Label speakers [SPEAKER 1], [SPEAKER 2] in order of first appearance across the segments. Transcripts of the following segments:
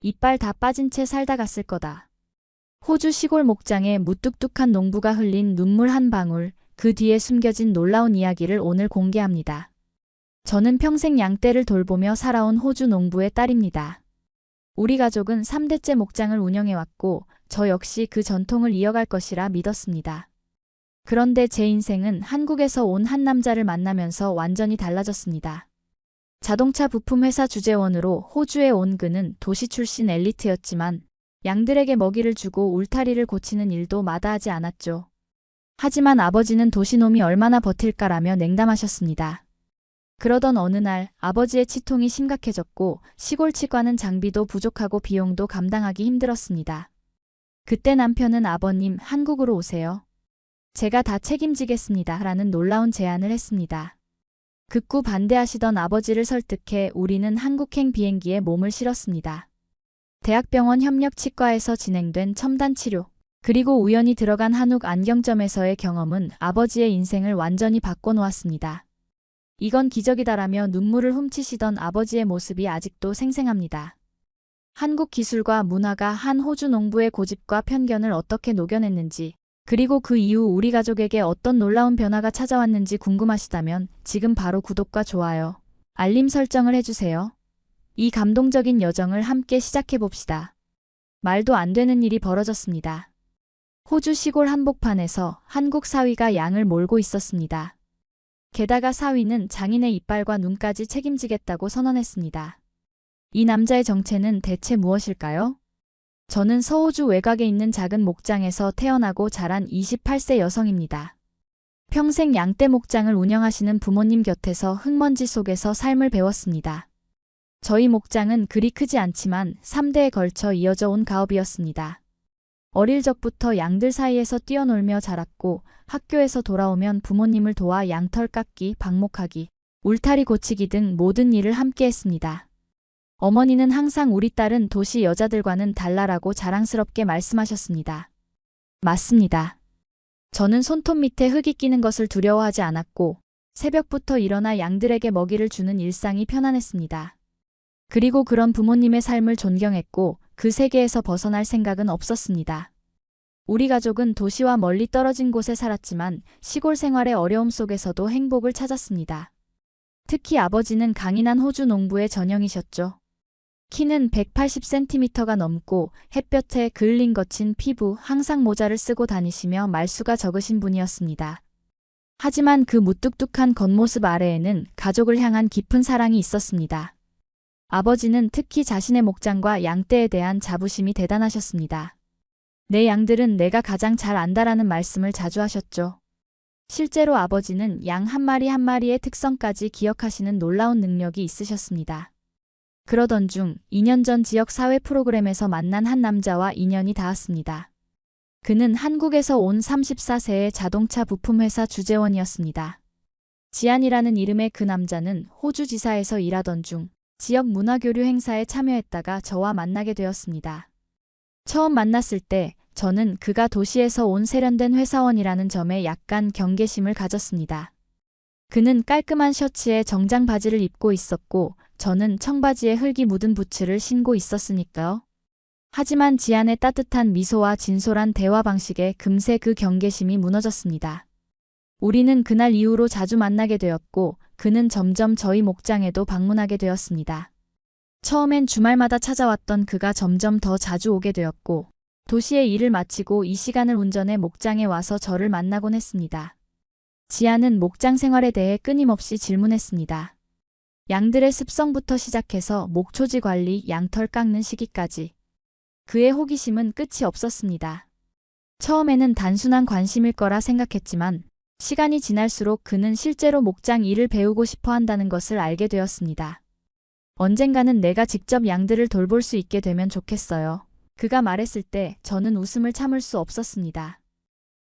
[SPEAKER 1] 이빨 다 빠진 채 살다 갔을 거다. 호주 시골 목장에 무뚝뚝한 농부가 흘린 눈물 한 방울, 그 뒤에 숨겨진 놀라운 이야기를 오늘 공개합니다. 저는 평생 양떼를 돌보며 살아온 호주 농부의 딸입니다. 우리 가족은 3대째 목장을 운영해왔고 저 역시 그 전통을 이어갈 것이라 믿었습니다. 그런데 제 인생은 한국에서 온 한 남자를 만나면서 완전히 달라졌습니다. 자동차 부품 회사 주재원으로 호주에 온 그는 도시 출신 엘리트였지만 양들에게 먹이를 주고 울타리를 고치는 일도 마다하지 않았죠. 하지만 아버지는 도시놈이 얼마나 버틸까라며 냉담하셨습니다. 그러던 어느 날 아버지의 치통이 심각해졌고 시골 치과는 장비도 부족하고 비용도 감당하기 힘들었습니다. 그때 남편은 아버님, 한국으로 오세요. 제가 다 책임지겠습니다. 라는 놀라운 제안을 했습니다. 극구 반대하시던 아버지를 설득해 우리는 한국행 비행기에 몸을 실었습니다. 대학병원 협력치과에서 진행된 첨단 치료, 그리고 우연히 들어간 한욱 안경점에서의 경험은 아버지의 인생을 완전히 바꿔놓았습니다. 이건 기적이다라며 눈물을 훔치시던 아버지의 모습이 아직도 생생합니다. 한국 기술과 문화가 한 호주 농부의 고집과 편견을 어떻게 녹여냈는지, 그리고 그 이후 우리 가족에게 어떤 놀라운 변화가 찾아왔는지 궁금하시다면 지금 바로 구독과 좋아요, 알림 설정을 해주세요. 이 감동적인 여정을 함께 시작해봅시다. 말도 안 되는 일이 벌어졌습니다. 호주 시골 한복판에서 한국 사위가 양을 몰고 있었습니다. 게다가 사위는 장인의 이빨과 눈까지 책임지겠다고 선언했습니다. 이 남자의 정체는 대체 무엇일까요? 저는 서호주 외곽에 있는 작은 목장에서 태어나고 자란 28세 여성입니다. 평생 양떼 목장을 운영하시는 부모님 곁에서 흙먼지 속에서 삶을 배웠습니다. 저희 목장은 그리 크지 않지만 3대에 걸쳐 이어져 온 가업이었습니다. 어릴 적부터 양들 사이에서 뛰어놀며 자랐고 학교에서 돌아오면 부모님을 도와 양털 깎기, 방목하기, 울타리 고치기 등 모든 일을 함께 했습니다. 어머니는 항상 우리 딸은 도시 여자들과는 달라라고 자랑스럽게 말씀하셨습니다. 맞습니다. 저는 손톱 밑에 흙이 끼는 것을 두려워하지 않았고 새벽부터 일어나 양들에게 먹이를 주는 일상이 편안했습니다. 그리고 그런 부모님의 삶을 존경했고 그 세계에서 벗어날 생각은 없었습니다. 우리 가족은 도시와 멀리 떨어진 곳에 살았지만 시골 생활의 어려움 속에서도 행복을 찾았습니다. 특히 아버지는 강인한 호주 농부의 전형이셨죠. 키는 180cm가 넘고 햇볕에 그을린 거친 피부, 항상 모자를 쓰고 다니시며 말수가 적으신 분이었습니다. 하지만 그 무뚝뚝한 겉모습 아래에는 가족을 향한 깊은 사랑이 있었습니다. 아버지는 특히 자신의 목장과 양떼에 대한 자부심이 대단하셨습니다. 내 양들은 내가 가장 잘 안다라는 말씀을 자주 하셨죠. 실제로 아버지는 양 한 마리 한 마리의 특성까지 기억하시는 놀라운 능력이 있으셨습니다. 그러던 중 2년 전 지역 사회 프로그램에서 만난 한 남자와 인연이 닿았습니다. 그는 한국에서 온 34세의 자동차 부품 회사 주재원이었습니다. 지안이라는 이름의 그 남자는 호주 지사에서 일하던 중 지역 문화교류 행사에 참여했다가 저와 만나게 되었습니다. 처음 만났을 때 저는 그가 도시에서 온 세련된 회사원이라는 점에 약간 경계심을 가졌습니다. 그는 깔끔한 셔츠에 정장 바지를 입고 있었고 저는 청바지에 흙이 묻은 부츠를 신고 있었으니까요. 하지만 지안의 따뜻한 미소와 진솔한 대화 방식에 금세 그 경계심이 무너졌습니다. 우리는 그날 이후로 자주 만나게 되었고 그는 점점 저희 목장에도 방문하게 되었습니다. 처음엔 주말마다 찾아왔던 그가 점점 더 자주 오게 되었고 도시의 일을 마치고 이 시간을 운전해 목장에 와서 저를 만나곤 했습니다. 지안은 목장 생활에 대해 끊임없이 질문했습니다. 양들의 습성부터 시작해서 목초지 관리, 양털 깎는 시기까지. 그의 호기심은 끝이 없었습니다. 처음에는 단순한 관심일 거라 생각했지만 시간이 지날수록 그는 실제로 목장 일을 배우고 싶어 한다는 것을 알게 되었습니다. 언젠가는 내가 직접 양들을 돌볼 수 있게 되면 좋겠어요. 그가 말했을 때 저는 웃음을 참을 수 없었습니다.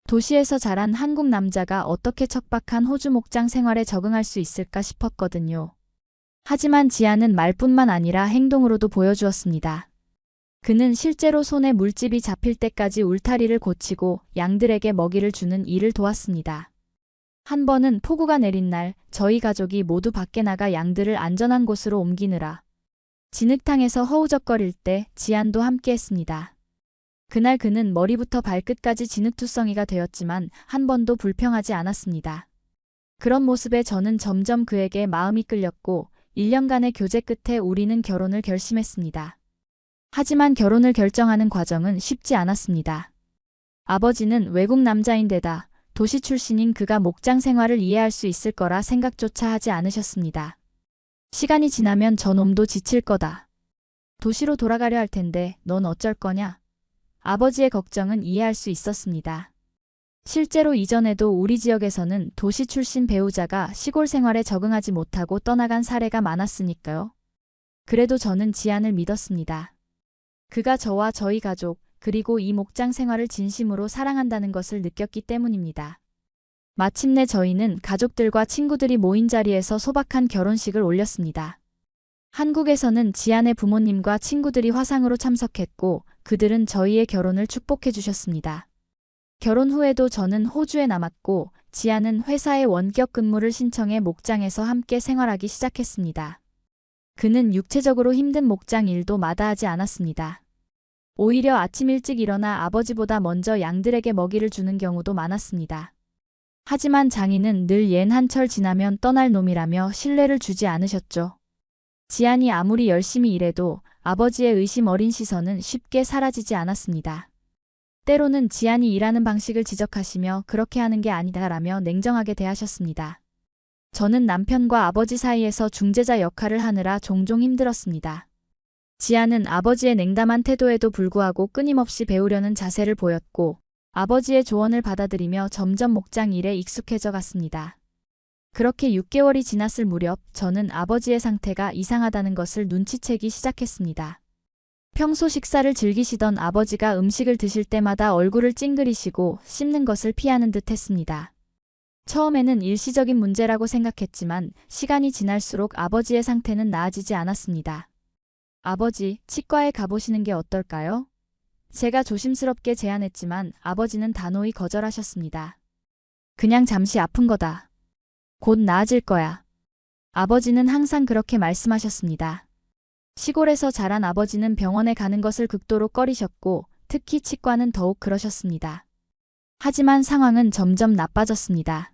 [SPEAKER 1] 도시에서 자란 한국 남자가 어떻게 척박한 호주 목장 생활에 적응할 수 있을까 싶었거든요. 하지만 지안은 말뿐만 아니라 행동으로도 보여주었습니다. 그는 실제로 손에 물집이 잡힐 때까지 울타리를 고치고 양들에게 먹이를 주는 일을 도왔습니다. 한 번은 폭우가 내린 날 저희 가족이 모두 밖에 나가 양들을 안전한 곳으로 옮기느라 진흙탕에서 허우적거릴 때 지안도 함께했습니다. 그날 그는 머리부터 발끝까지 진흙투성이가 되었지만 한 번도 불평하지 않았습니다. 그런 모습에 저는 점점 그에게 마음이 끌렸고 1년간의 교제 끝에 우리는 결혼을 결심했습니다. 하지만 결혼을 결정하는 과정은 쉽지 않았습니다. 아버지는 외국 남자인데다 도시 출신인 그가 목장 생활을 이해할 수 있을 거라 생각조차 하지 않으셨습니다. 시간이 지나면 저놈도 지칠 거다. 도시로 돌아가려 할 텐데 넌 어쩔 거냐? 아버지의 걱정은 이해할 수 있었습니다. 실제로 이전에도 우리 지역에서는 도시 출신 배우자가 시골 생활에 적응하지 못하고 떠나간 사례가 많았으니까요. 그래도 저는 지안을 믿었습니다. 그가 저와 저희 가족, 그리고 이 목장 생활을 진심으로 사랑한다는 것을 느꼈기 때문입니다. 마침내 저희는 가족들과 친구들이 모인 자리에서 소박한 결혼식을 올렸습니다. 한국에서는 지안의 부모님과 친구들이 화상으로 참석했고 그들은 저희의 결혼을 축복해 주셨습니다. 결혼 후에도 저는 호주에 남았고 지안은 회사에 원격 근무를 신청해 목장에서 함께 생활하기 시작했습니다. 그는 육체적으로 힘든 목장 일도 마다하지 않았습니다. 오히려 아침 일찍 일어나 아버지보다 먼저 양들에게 먹이를 주는 경우도 많았습니다. 하지만 장인은 늘 옌 한철 지나면 떠날 놈이라며 신뢰를 주지 않으셨죠. 지안이 아무리 열심히 일해도 아버지의 의심 어린 시선은 쉽게 사라지지 않았습니다. 때로는 지안이 일하는 방식을 지적하시며 그렇게 하는 게 아니다라며 냉정하게 대하셨습니다. 저는 남편과 아버지 사이에서 중재자 역할을 하느라 종종 힘들었습니다. 지안은 아버지의 냉담한 태도에도 불구하고 끊임없이 배우려는 자세를 보였고 아버지의 조언을 받아들이며 점점 목장 일에 익숙해져 갔습니다. 그렇게 6개월이 지났을 무렵 저는 아버지의 상태가 이상하다는 것을 눈치채기 시작했습니다. 평소 식사를 즐기시던 아버지가 음식을 드실 때마다 얼굴을 찡그리시고 씹는 것을 피하는 듯 했습니다. 처음에는 일시적인 문제라고 생각했지만 시간이 지날수록 아버지의 상태는 나아지지 않았습니다. 아버지, 치과에 가보시는 게 어떨까요? 제가 조심스럽게 제안했지만 아버지는 단호히 거절하셨습니다. 그냥 잠시 아픈 거다. 곧 나아질 거야. 아버지는 항상 그렇게 말씀하셨습니다. 시골에서 자란 아버지는 병원에 가는 것을 극도로 꺼리셨고 특히 치과는 더욱 그러셨습니다. 하지만 상황은 점점 나빠졌습니다.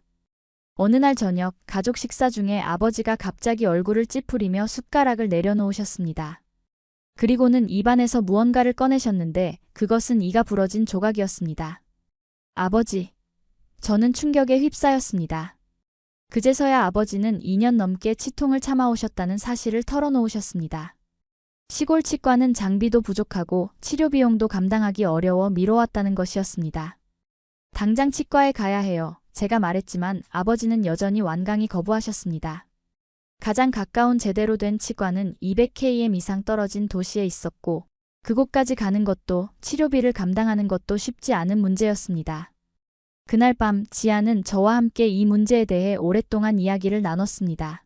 [SPEAKER 1] 어느 날 저녁 가족 식사 중에 아버지가 갑자기 얼굴을 찌푸리며 숟가락을 내려놓으셨습니다. 그리고는 입안에서 무언가를 꺼내셨는데 그것은 이가 부러진 조각이었습니다. 아버지. 저는 충격에 휩싸였습니다. 그제서야 아버지는 2년 넘게 치통을 참아오셨다는 사실을 털어놓으셨습니다. 시골 치과는 장비도 부족하고 치료 비용도 감당하기 어려워 미뤄왔다는 것이었습니다. 당장 치과에 가야 해요. 제가 말했지만 아버지는 여전히 완강히 거부하셨습니다. 가장 가까운 제대로 된 치과는 200km 이상 떨어진 도시에 있었고 그곳까지 가는 것도 치료비를 감당하는 것도 쉽지 않은 문제였습니다. 그날 밤 지안은 저와 함께 이 문제에 대해 오랫동안 이야기를 나눴습니다.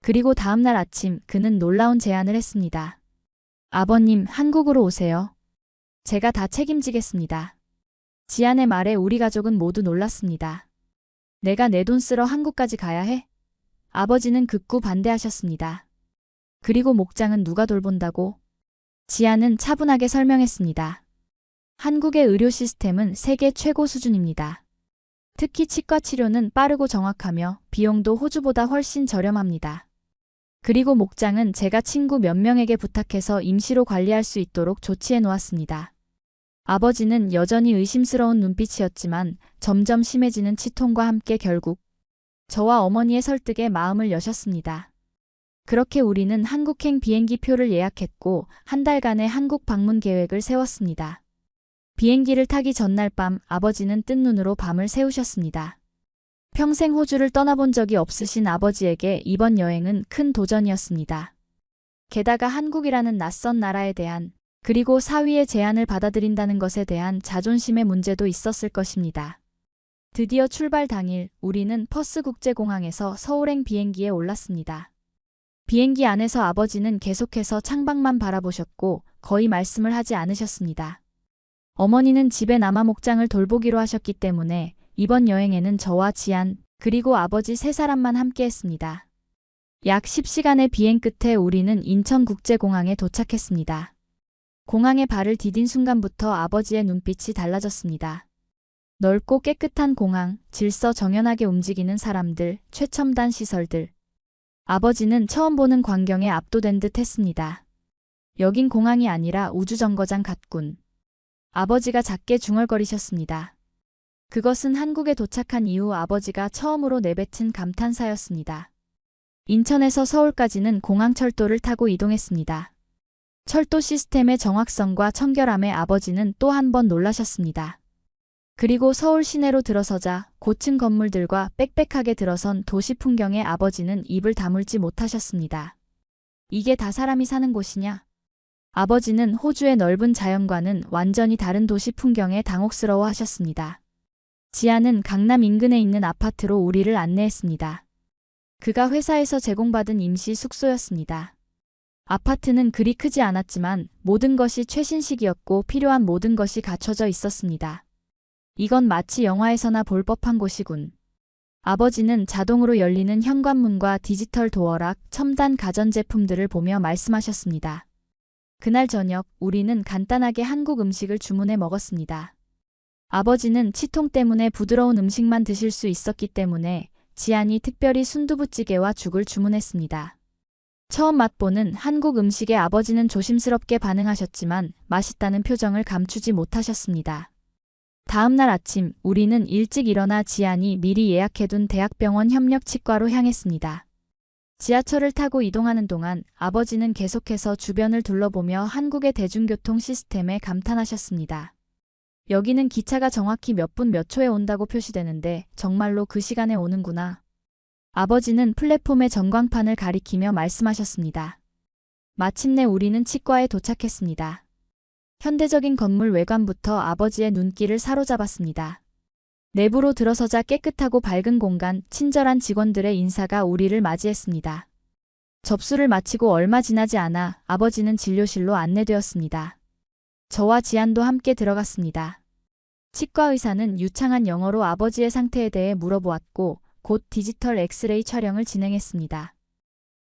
[SPEAKER 1] 그리고 다음날 아침 그는 놀라운 제안을 했습니다. 아버님, 한국으로 오세요. 제가 다 책임지겠습니다. 지안의 말에 우리 가족은 모두 놀랐습니다. 내가 내 돈 쓰러 한국까지 가야 해? 아버지는 극구 반대하셨습니다. 그리고 목장은 누가 돌본다고? 지안은 차분하게 설명했습니다. 한국의 의료 시스템은 세계 최고 수준입니다. 특히 치과 치료는 빠르고 정확하며 비용도 호주보다 훨씬 저렴합니다. 그리고 목장은 제가 친구 몇 명에게 부탁해서 임시로 관리할 수 있도록 조치해 놓았습니다. 아버지는 여전히 의심스러운 눈빛이었지만 점점 심해지는 치통과 함께 결국 저와 어머니의 설득에 마음을 여셨습니다. 그렇게 우리는 한국행 비행기 표를 예약했고 한 달간의 한국 방문 계획을 세웠습니다. 비행기를 타기 전날 밤 아버지는 뜬 눈으로 밤을 새우셨습니다. 평생 호주를 떠나본 적이 없으신 아버지에게 이번 여행은 큰 도전이었습니다. 게다가 한국이라는 낯선 나라에 대한 그리고 사위의 제안을 받아들인다는 것에 대한 자존심의 문제도 있었을 것입니다. 드디어 출발 당일 우리는 퍼스 국제공항에서 서울행 비행기에 올랐습니다. 비행기 안에서 아버지는 계속해서 창밖만 바라보셨고 거의 말씀을 하지 않으셨습니다. 어머니는 집에 남아 목장을 돌보기로 하셨기 때문에 이번 여행에는 저와 지안 그리고 아버지 세 사람만 함께했습니다. 약 10시간의 비행 끝에 우리는 인천국제공항에 도착했습니다. 공항에 발을 디딘 순간부터 아버지의 눈빛이 달라졌습니다. 넓고 깨끗한 공항, 질서 정연하게 움직이는 사람들, 최첨단 시설들. 아버지는 처음 보는 광경에 압도된 듯 했습니다. 여긴 공항이 아니라 우주정거장 같군. 아버지가 작게 중얼거리셨습니다. 그것은 한국에 도착한 이후 아버지가 처음으로 내뱉은 감탄사였습니다. 인천에서 서울까지는 공항철도를 타고 이동했습니다. 철도 시스템의 정확성과 청결함에 아버지는 또 한 번 놀라셨습니다. 그리고 서울 시내로 들어서자 고층 건물들과 빽빽하게 들어선 도시 풍경에 아버지는 입을 다물지 못하셨습니다. 이게 다 사람이 사는 곳이냐? 아버지는 호주의 넓은 자연과는 완전히 다른 도시 풍경에 당혹스러워 하셨습니다. 지아는 강남 인근에 있는 아파트로 우리를 안내했습니다. 그가 회사에서 제공받은 임시 숙소였습니다. 아파트는 그리 크지 않았지만 모든 것이 최신식이었고 필요한 모든 것이 갖춰져 있었습니다. 이건 마치 영화에서나 볼 법한 곳이군. 아버지는 자동으로 열리는 현관문과 디지털 도어락, 첨단 가전제품들을 보며 말씀하셨습니다. 그날 저녁 우리는 간단하게 한국 음식을 주문해 먹었습니다. 아버지는 치통 때문에 부드러운 음식만 드실 수 있었기 때문에 지안이 특별히 순두부찌개와 죽을 주문했습니다. 처음 맛보는 한국 음식에 아버지는 조심스럽게 반응하셨지만 맛있다는 표정을 감추지 못하셨습니다. 다음 날 아침 우리는 일찍 일어나 지안이 미리 예약해둔 대학병원 협력치과로 향했습니다. 지하철을 타고 이동하는 동안 아버지는 계속해서 주변을 둘러보며 한국의 대중교통 시스템에 감탄하셨습니다. 여기는 기차가 정확히 몇 분 몇 초에 온다고 표시되는데 정말로 그 시간에 오는구나. 아버지는 플랫폼의 전광판을 가리키며 말씀하셨습니다. 마침내 우리는 치과에 도착했습니다. 현대적인 건물 외관부터 아버지의 눈길을 사로잡았습니다. 내부로 들어서자 깨끗하고 밝은 공간, 친절한 직원들의 인사가 우리를 맞이했습니다. 접수를 마치고 얼마 지나지 않아 아버지는 진료실로 안내되었습니다. 저와 지안도 함께 들어갔습니다. 치과 의사는 유창한 영어로 아버지의 상태에 대해 물어보았고 곧 디지털 엑스레이 촬영을 진행했습니다.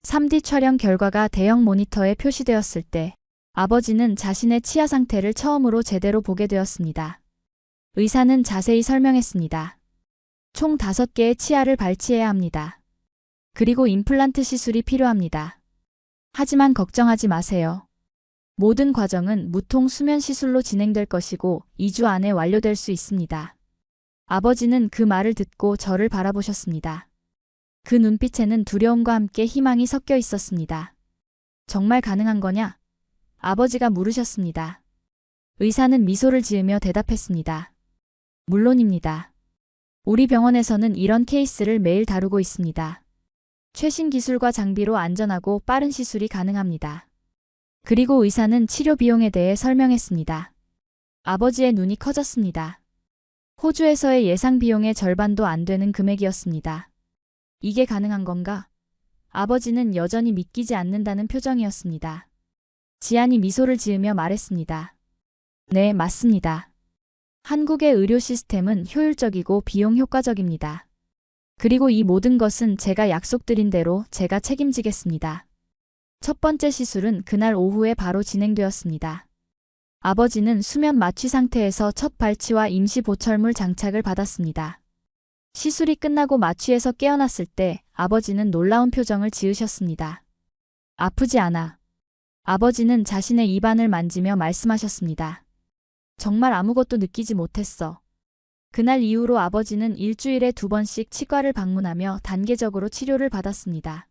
[SPEAKER 1] 3D 촬영 결과가 대형 모니터에 표시되었을 때 아버지는 자신의 치아 상태를 처음으로 제대로 보게 되었습니다. 의사는 자세히 설명했습니다. 총 5개의 치아를 발치해야 합니다. 그리고 임플란트 시술이 필요합니다. 하지만 걱정하지 마세요. 모든 과정은 무통 수면 시술로 진행될 것이고 2주 안에 완료될 수 있습니다. 아버지는 그 말을 듣고 저를 바라보셨습니다. 그 눈빛에는 두려움과 함께 희망이 섞여 있었습니다. 정말 가능한 거냐? 아버지가 물으셨습니다. 의사는 미소를 지으며 대답했습니다. 물론입니다. 우리 병원에서는 이런 케이스를 매일 다루고 있습니다. 최신 기술과 장비로 안전하고 빠른 시술이 가능합니다. 그리고 의사는 치료 비용에 대해 설명했습니다. 아버지의 눈이 커졌습니다. 호주에서의 예상 비용의 절반도 안 되는 금액이었습니다. 이게 가능한 건가? 아버지는 여전히 믿기지 않는다는 표정이었습니다. 지안이 미소를 지으며 말했습니다. 네, 맞습니다. 한국의 의료 시스템은 효율적이고 비용 효과적입니다. 그리고 이 모든 것은 제가 약속드린 대로 제가 책임지겠습니다. 첫 번째 시술은 그날 오후에 바로 진행되었습니다. 아버지는 수면 마취 상태에서 첫 발치와 임시 보철물 장착을 받았습니다. 시술이 끝나고 마취에서 깨어났을 때 아버지는 놀라운 표정을 지으셨습니다. 아프지 않아. 아버지는 자신의 입안을 만지며 말씀하셨습니다. 정말 아무것도 느끼지 못했어. 그날 이후로 아버지는 일주일에 2번씩 치과를 방문하며 단계적으로 치료를 받았습니다.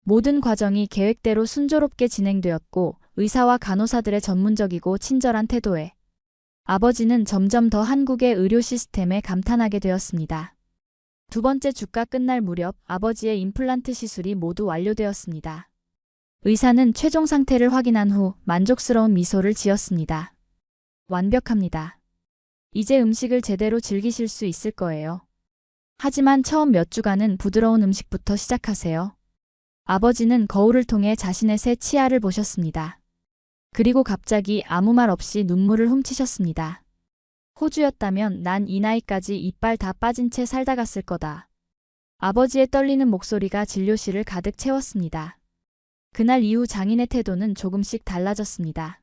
[SPEAKER 1] 모든 과정이 계획대로 순조롭게 진행되었고 의사와 간호사들의 전문적이고 친절한 태도에 아버지는 점점 더 한국의 의료 시스템에 감탄하게 되었습니다. 2번째 주가 끝날 무렵 아버지의 임플란트 시술이 모두 완료되었습니다. 의사는 최종 상태를 확인한 후 만족스러운 미소를 지었습니다. 완벽합니다. 이제 음식을 제대로 즐기실 수 있을 거예요. 하지만 처음 몇 주간은 부드러운 음식부터 시작하세요. 아버지는 거울을 통해 자신의 새 치아를 보셨습니다. 그리고 갑자기 아무 말 없이 눈물을 훔치셨습니다. 호주였다면 난 이 나이까지 이빨 다 빠진 채 살다 갔을 거다. 아버지의 떨리는 목소리가 진료실을 가득 채웠습니다. 그날 이후 장인의 태도는 조금씩 달라졌습니다.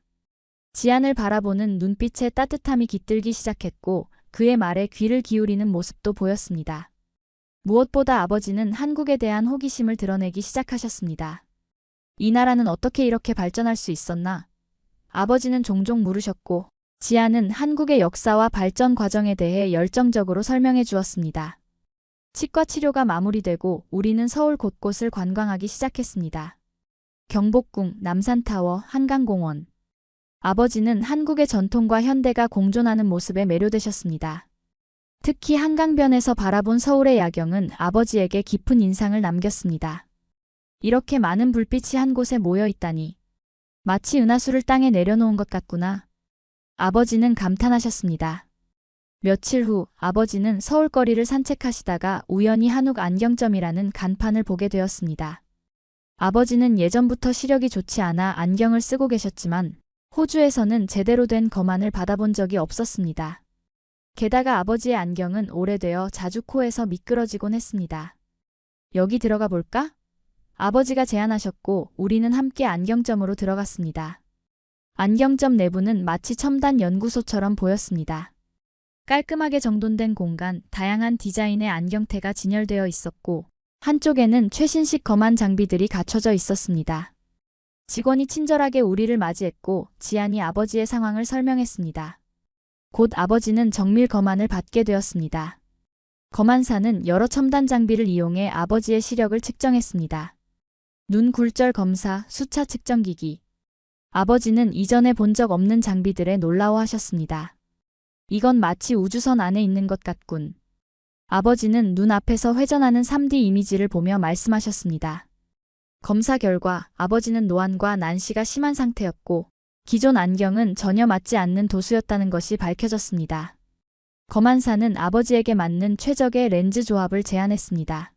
[SPEAKER 1] 지안을 바라보는 눈빛에 따뜻함이 깃들기 시작했고 그의 말에 귀를 기울이는 모습도 보였습니다. 무엇보다 아버지는 한국에 대한 호기심을 드러내기 시작하셨습니다. 이 나라는 어떻게 이렇게 발전할 수 있었나? 아버지는 종종 물으셨고 지안은 한국의 역사와 발전 과정에 대해 열정적으로 설명해 주었습니다. 치과 치료가 마무리되고 우리는 서울 곳곳을 관광하기 시작했습니다. 경복궁, 남산타워, 한강공원. 아버지는 한국의 전통과 현대가 공존하는 모습에 매료되셨습니다. 특히 한강변에서 바라본 서울의 야경은 아버지에게 깊은 인상을 남겼습니다. 이렇게 많은 불빛이 한 곳에 모여 있다니. 마치 은하수를 땅에 내려놓은 것 같구나. 아버지는 감탄하셨습니다. 며칠 후 아버지는 서울거리를 산책하시다가 우연히 한욱 안경점이라는 간판을 보게 되었습니다. 아버지는 예전부터 시력이 좋지 않아 안경을 쓰고 계셨지만 호주에서는 제대로 된 검안을 받아본 적이 없었습니다. 게다가 아버지의 안경은 오래되어 자주 코에서 미끄러지곤 했습니다. 여기 들어가 볼까? 아버지가 제안하셨고 우리는 함께 안경점으로 들어갔습니다. 안경점 내부는 마치 첨단 연구소처럼 보였습니다. 깔끔하게 정돈된 공간, 다양한 디자인의 안경테가 진열되어 있었고 한쪽에는 최신식 검안 장비들이 갖춰져 있었습니다. 직원이 친절하게 우리를 맞이했고 지안이 아버지의 상황을 설명했습니다. 곧 아버지는 정밀 검안을 받게 되었습니다. 검안사는 여러 첨단 장비를 이용해 아버지의 시력을 측정했습니다. 눈 굴절 검사, 수차 측정기기. 아버지는 이전에 본 적 없는 장비들에 놀라워하셨습니다. 이건 마치 우주선 안에 있는 것 같군. 아버지는 눈앞에서 회전하는 3D 이미지를 보며 말씀하셨습니다. 검사 결과 아버지는 노안과 난시가 심한 상태였고 기존 안경은 전혀 맞지 않는 도수였다는 것이 밝혀졌습니다. 검안사는 아버지에게 맞는 최적의 렌즈 조합을 제안했습니다.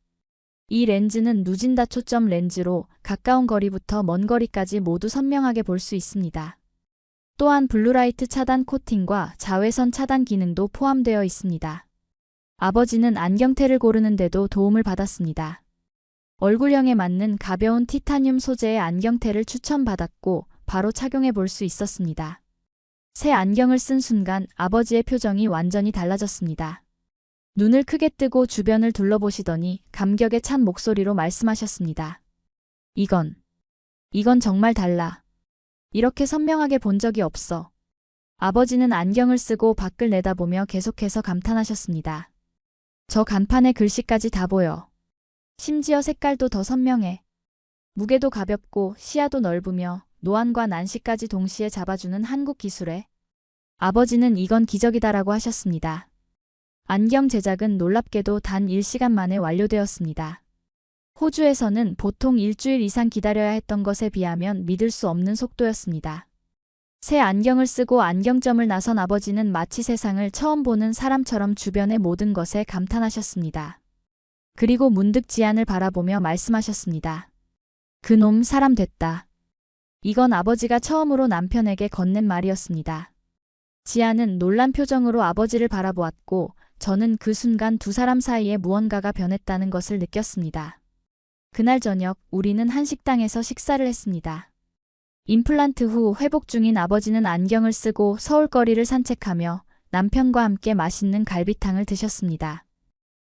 [SPEAKER 1] 이 렌즈는 누진다 초점 렌즈로 가까운 거리부터 먼 거리까지 모두 선명하게 볼 수 있습니다. 또한 블루라이트 차단 코팅과 자외선 차단 기능도 포함되어 있습니다. 아버지는 안경테를 고르는데도 도움을 받았습니다. 얼굴형에 맞는 가벼운 티타늄 소재의 안경테를 추천받았고 바로 착용해 볼 수 있었습니다. 새 안경을 쓴 순간 아버지의 표정이 완전히 달라졌습니다. 눈을 크게 뜨고 주변을 둘러보시더니 감격에 찬 목소리로 말씀하셨습니다. 이건 정말 달라. 이렇게 선명하게 본 적이 없어. 아버지는 안경을 쓰고 밖을 내다보며 계속해서 감탄하셨습니다. 저 간판의 글씨까지 다 보여. 심지어 색깔도 더 선명해. 무게도 가볍고 시야도 넓으며 노안과 난시까지 동시에 잡아주는 한국 기술에 아버지는 이건 기적이다라고 하셨습니다. 안경 제작은 놀랍게도 단 1시간 만에 완료되었습니다. 호주에서는 보통 일주일 이상 기다려야 했던 것에 비하면 믿을 수 없는 속도였습니다. 새 안경을 쓰고 안경점을 나선 아버지는 마치 세상을 처음 보는 사람처럼 주변의 모든 것에 감탄하셨습니다. 그리고 문득 지안을 바라보며 말씀하셨습니다. 그놈 사람 됐다. 이건 아버지가 처음으로 남편에게 건넨 말이었습니다. 지안은 놀란 표정으로 아버지를 바라보았고 저는 그 순간 두 사람 사이에 무언가가 변했다는 것을 느꼈습니다. 그날 저녁 우리는 한식당에서 식사를 했습니다. 임플란트 후 회복 중인 아버지는 안경을 쓰고 서울거리를 산책하며 남편과 함께 맛있는 갈비탕을 드셨습니다.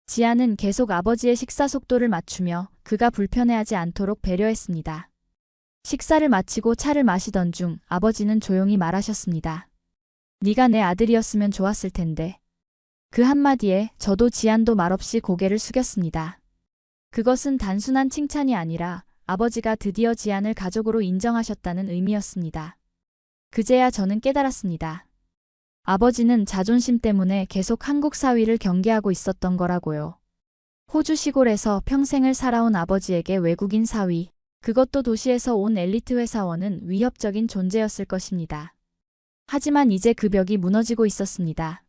[SPEAKER 1] 지안은 계속 아버지의 식사 속도를 맞추며 그가 불편해하지 않도록 배려했습니다. 식사를 마치고 차를 마시던 중 아버지는 조용히 말하셨습니다. 네가 내 아들이었으면 좋았을 텐데. 그 한마디에 저도 지안도 말없이 고개를 숙였습니다. 그것은 단순한 칭찬이 아니라 아버지가 드디어 지안을 가족으로 인정하셨다는 의미였습니다. 그제야 저는 깨달았습니다. 아버지는 자존심 때문에 계속 한국 사위를 경계하고 있었던 거라고요. 호주 시골에서 평생을 살아온 아버지에게 외국인 사위, 그것도 도시에서 온 엘리트 회사원은 위협적인 존재였을 것입니다. 하지만 이제 그 벽이 무너지고 있었습니다.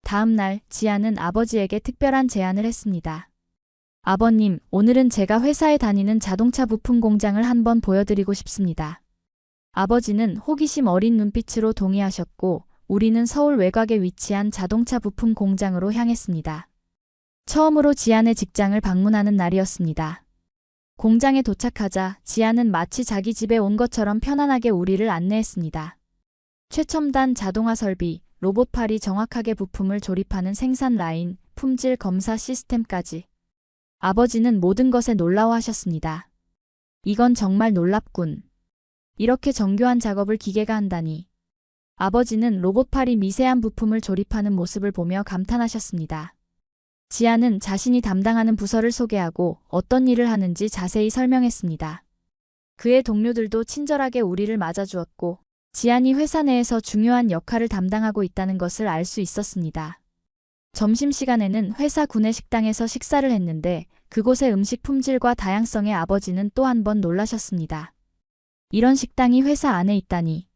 [SPEAKER 1] 다음 날 지안은 아버지에게 특별한 제안을 했습니다. 아버님, 오늘은 제가 회사에 다니는 자동차 부품 공장을 한번 보여드리고 싶습니다. 아버지는 호기심 어린 눈빛으로 동의하셨고 우리는 서울 외곽에 위치한 자동차 부품 공장으로 향했습니다. 처음으로 지안의 직장을 방문하는 날이었습니다. 공장에 도착하자 지안은 마치 자기 집에 온 것처럼 편안하게 우리를 안내했습니다. 최첨단 자동화 설비, 로봇팔이 정확하게 부품을 조립하는 생산 라인, 품질 검사 시스템까지. 아버지는 모든 것에 놀라워하셨습니다. 이건 정말 놀랍군. 이렇게 정교한 작업을 기계가 한다니. 아버지는 로봇팔이 미세한 부품을 조립하는 모습을 보며 감탄하셨습니다. 지안은 자신이 담당하는 부서를 소개하고 어떤 일을 하는지 자세히 설명했습니다. 그의 동료들도 친절하게 우리를 맞아주었고 지안이 회사 내에서 중요한 역할을 담당하고 있다는 것을 알 수 있었습니다. 점심시간에는 회사 구내식당에서 식사를 했는데 그곳의 음식 품질과 다양성에 아버지는 또 한 번 놀라셨습니다. 이런 식당이 회사 안에 있다니.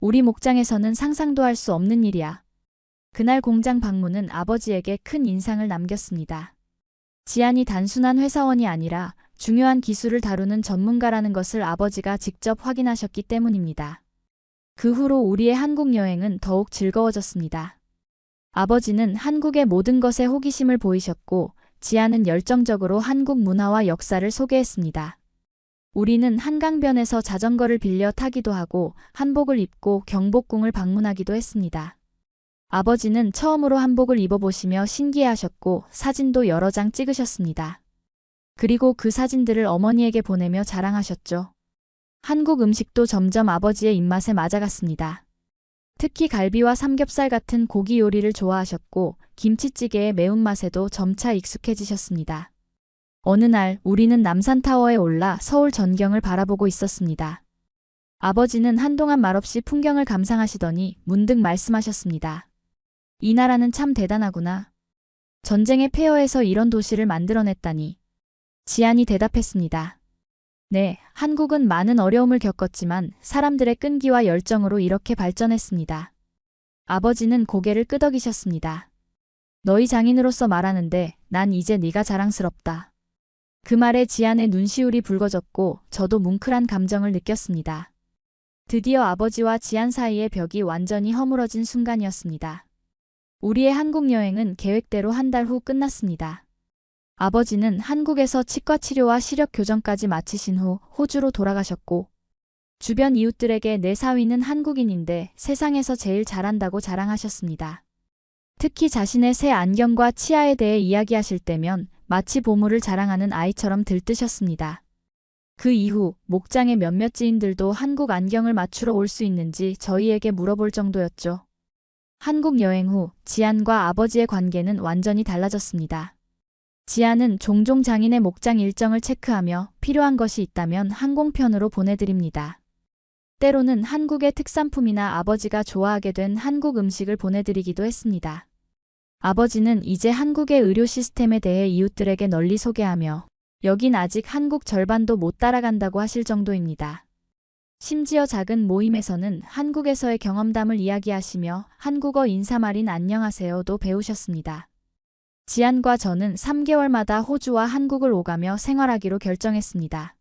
[SPEAKER 1] 우리 목장에서는 상상도 할 수 없는 일이야. 그날 공장 방문은 아버지에게 큰 인상을 남겼습니다. 지안이 단순한 회사원이 아니라 중요한 기술을 다루는 전문가라는 것을 아버지가 직접 확인하셨기 때문입니다. 그 후로 우리의 한국 여행은 더욱 즐거워졌습니다. 아버지는 한국의 모든 것에 호기심을 보이셨고 지안은 열정적으로 한국 문화와 역사를 소개했습니다. 우리는 한강변에서 자전거를 빌려 타기도 하고 한복을 입고 경복궁을 방문하기도 했습니다. 아버지는 처음으로 한복을 입어보시며 신기해하셨고 사진도 여러 장 찍으셨습니다. 그리고 그 사진들을 어머니에게 보내며 자랑하셨죠. 한국 음식도 점점 아버지의 입맛에 맞아갔습니다. 특히 갈비와 삼겹살 같은 고기 요리를 좋아하셨고 김치찌개의 매운맛에도 점차 익숙해지셨습니다. 어느 날 우리는 남산타워에 올라 서울 전경을 바라보고 있었습니다. 아버지는 한동안 말없이 풍경을 감상하시더니 문득 말씀하셨습니다. 이 나라는 참 대단하구나. 전쟁의 폐허에서 이런 도시를 만들어냈다니. 지안이 대답했습니다. 네, 한국은 많은 어려움을 겪었지만 사람들의 끈기와 열정으로 이렇게 발전했습니다. 아버지는 고개를 끄덕이셨습니다. 너희 장인으로서 말하는데 난 이제 네가 자랑스럽다. 그 말에 지안의 눈시울이 붉어졌고 저도 뭉클한 감정을 느꼈습니다. 드디어 아버지와 지안 사이의 벽이 완전히 허물어진 순간이었습니다. 우리의 한국 여행은 계획대로 한 달 후 끝났습니다. 아버지는 한국에서 치과 치료와 시력 교정까지 마치신 후 호주로 돌아가셨고 주변 이웃들에게 내 사위는 한국인인데 세상에서 제일 잘한다고 자랑하셨습니다. 특히 자신의 새 안경과 치아에 대해 이야기하실 때면 마치 보물을 자랑하는 아이처럼 들뜨셨습니다. 그 이후 목장의 몇몇 지인들도 한국 안경을 맞추러 올 수 있는지 저희에게 물어볼 정도였죠. 한국 여행 후 지안과 아버지의 관계는 완전히 달라졌습니다. 지안은 종종 장인의 목장 일정을 체크하며 필요한 것이 있다면 항공편으로 보내드립니다. 때로는 한국의 특산품이나 아버지가 좋아하게 된 한국 음식을 보내드리기도 했습니다. 아버지는 이제 한국의 의료 시스템에 대해 이웃들에게 널리 소개하며 여긴 아직 한국 절반도 못 따라간다고 하실 정도입니다. 심지어 작은 모임에서는 한국에서의 경험담을 이야기하시며 한국어 인사말인 안녕하세요도 배우셨습니다. 지안과 저는 3개월마다 호주와 한국을 오가며 생활하기로 결정했습니다.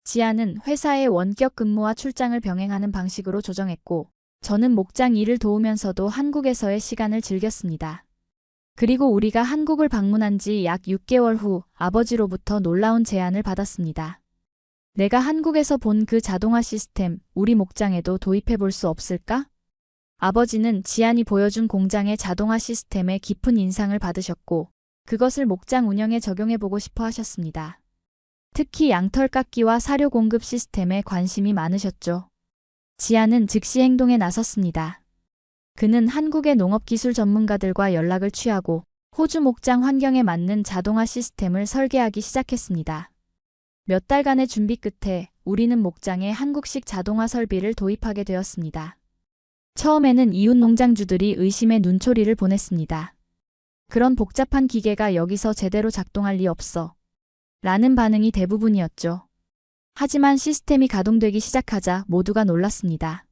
[SPEAKER 1] 지안은 회사의 원격 근무와 출장을 병행하는 방식으로 조정했고 저는 목장 일을 도우면서도 한국에서의 시간을 즐겼습니다. 그리고 우리가 한국을 방문한 지 약 6개월 후 아버지로부터 놀라운 제안을 받았습니다. 내가 한국에서 본 그 자동화 시스템 우리 목장에도 도입해 볼 수 없을까? 아버지는 지안이 보여준 공장의 자동화 시스템에 깊은 인상을 받으셨고 그것을 목장 운영에 적용해 보고 싶어 하셨습니다. 특히 양털 깎기와 사료 공급 시스템에 관심이 많으셨죠. 지안은 즉시 행동에 나섰습니다. 그는 한국의 농업기술 전문가들과 연락을 취하고 호주 목장 환경에 맞는 자동화 시스템을 설계하기 시작했습니다. 몇 달간의 준비 끝에 우리는 목장에 한국식 자동화 설비를 도입하게 되었습니다. 처음에는 이웃 농장주들이 의심의 눈초리를 보냈습니다. 그런 복잡한 기계가 여기서 제대로 작동할 리 없어. 라는 반응이 대부분이었죠. 하지만 시스템이 가동되기 시작하자 모두가 놀랐습니다.